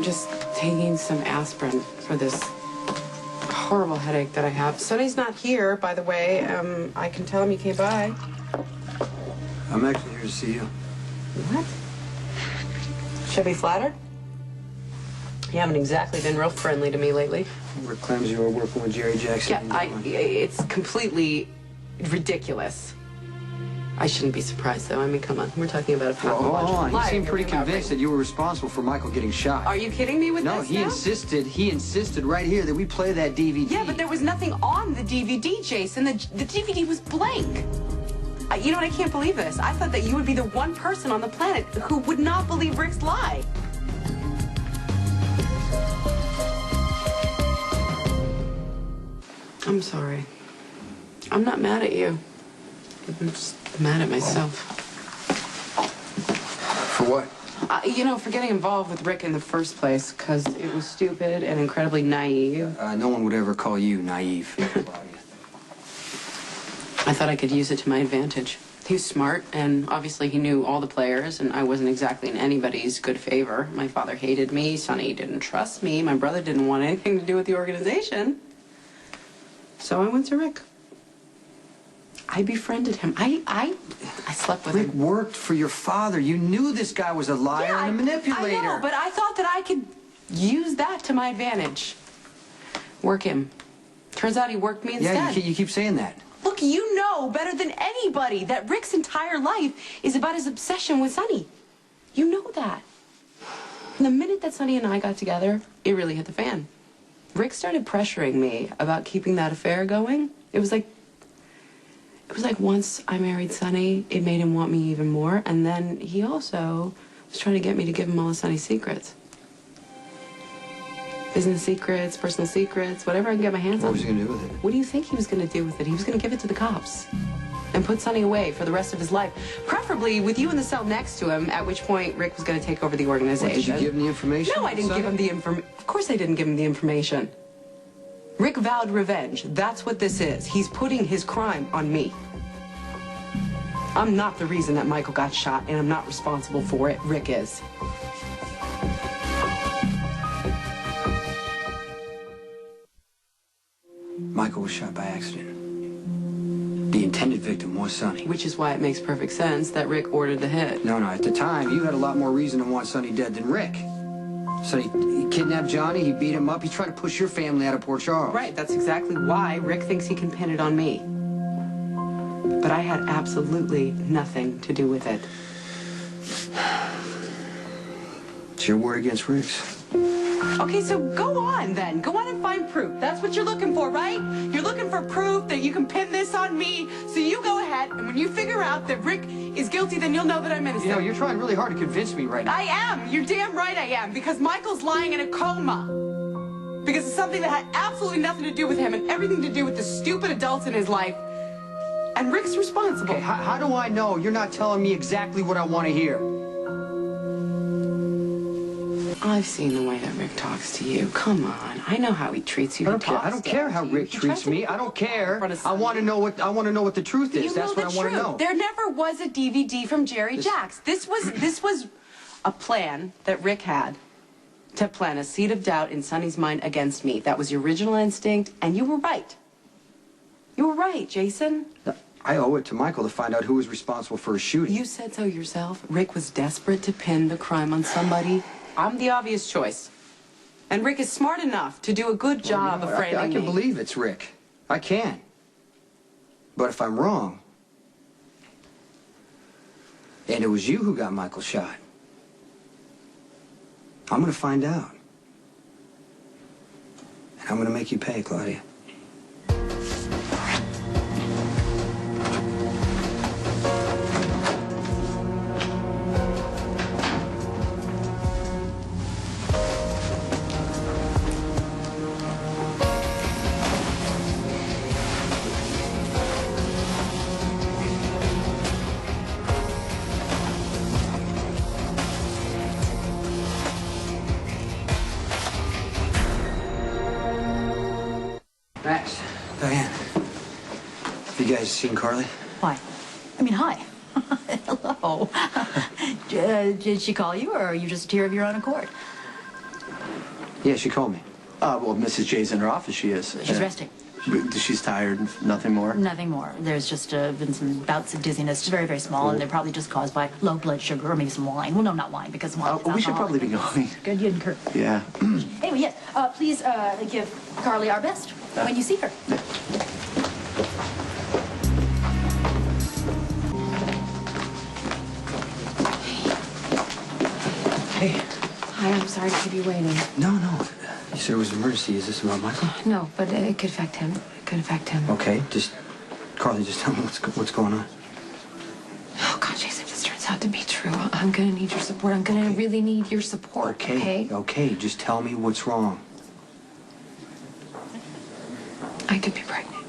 I'm just taking some aspirin for this horrible headache that I have. Sonny's not here, by the way. I can tell him you came by. I'm actually here to see you. What? Should I be flattered? You haven't exactly been real friendly to me lately. Rick claims you were working with Jerry Jackson. Yeah, it's completely ridiculous. I shouldn't be surprised, though. I mean, come on. We're talking about a pathological lie. lie. You seem pretty convinced that you were responsible for Michael getting shot. Are you kidding me with this No, now? he insisted right here that we play that DVD. Yeah, but there was nothing on the DVD, Jason. The DVD was blank. You know what? I can't believe this. I thought that you would be the one person on the planet who would not believe Rick's lie. I'm sorry. I'm not mad at you. I'm just mad at myself. For what? You know, for getting involved with Rick in the first place, because it was stupid and incredibly naive. No one would ever call you naive. I thought I could use it to my advantage. He was smart, and obviously he knew all the players, and I wasn't exactly in anybody's good favor. My father hated me, Sonny didn't trust me, my brother didn't want anything to do with the organization. So I went to Rick. I befriended him. I slept with him. Rick worked for your father. You knew this guy was a liar and a manipulator. I know, but I thought that I could use that to my advantage. Work him. Turns out he worked me instead. Yeah, you keep saying that. Look, you know better than anybody that Rick's entire life is about his obsession with Sonny. You know that. And the minute that Sonny and I got together, it really hit the fan. Rick started pressuring me about keeping that affair going. It was like once I married Sonny, it made him want me even more. And then he also was trying to get me to give him all of Sonny's secrets. Business secrets, personal secrets, whatever I can get my hands on. What was he going to do with it? What do you think he was going to do with it? He was going to give it to the cops and put Sonny away for the rest of his life, preferably with you in the cell next to him, at which point Rick was going to take over the organization. What, did you give him the information? No, I didn't give him the information. Of course I didn't give him the information. Rick vowed revenge. That's what this is. He's putting his crime on me. I'm not the reason that Michael got shot, and I'm not responsible for it. Rick is. Michael was shot by accident. The intended victim was Sonny. Which is why it makes perfect sense that Rick ordered the hit. No, at the time, you had a lot more reason to want Sonny dead than Rick. So he kidnapped Johnny, he beat him up, he tried to push your family out of Port Charles. Right, that's exactly why Rick thinks he can pin it on me. But I had absolutely nothing to do with it. It's your word against Rick's. Okay, so go on then. Go on and find proof. That's what you're looking for, right? You're looking for proof that you can pin this on me. So you go ahead, and when you figure out that Rick is guilty, then you'll know that I'm innocent. You know, you're trying really hard to convince me right now. I am. You're damn right I am. Because Michael's lying in a coma. Because it's something that had absolutely nothing to do with him and everything to do with the stupid adults in his life. And Rick's responsible. Okay, how do I know you're not telling me exactly what I want to hear? I've seen the way that Rick talks to you. Come on. I know how he treats you. I don't care how Rick treats me. I don't care. I want to know what the truth is. That's what I want to know. There never was a DVD from Jerry Jacks. This was a plan that Rick had to plant a seed of doubt in Sonny's mind against me. That was your original instinct, and you were right. You were right, Jason. I owe it to Michael to find out who was responsible for his shooting. You said so yourself. Rick was desperate to pin the crime on somebody. I'm the obvious choice. And Rick is smart enough to do a good job of framing me. I can believe it's Rick. I can. But if I'm wrong, and it was you who got Michael shot, I'm going to find out. And I'm going to make you pay, Claudia. Max, Diane, have you guys seen Carly? Why? I mean, hi. Hello. Did she call you, or are you just here of your own accord? Yeah, she called me. Well, Mrs. J's in her office. She is. She's resting. She's tired. Nothing more. Nothing more. There's just been some bouts of dizziness, just very, very small, and they're probably just caused by low blood sugar or maybe some wine. Well, no, not wine, because wine is We should alcoholic. probably be going. Good, you and Kurt. Yeah. Anyway, yes, please give Carly our best when you see her. Hey. Hi, I'm sorry to keep you waiting. No. You said it was an emergency. Is this about Michael? No, but it could affect him. It could affect him. Okay, Carly, just tell me what's going on. Oh, God, Jason, if this turns out to be true, I'm gonna need your support. I'm gonna really need your support, Okay, just tell me what's wrong. I could be pregnant.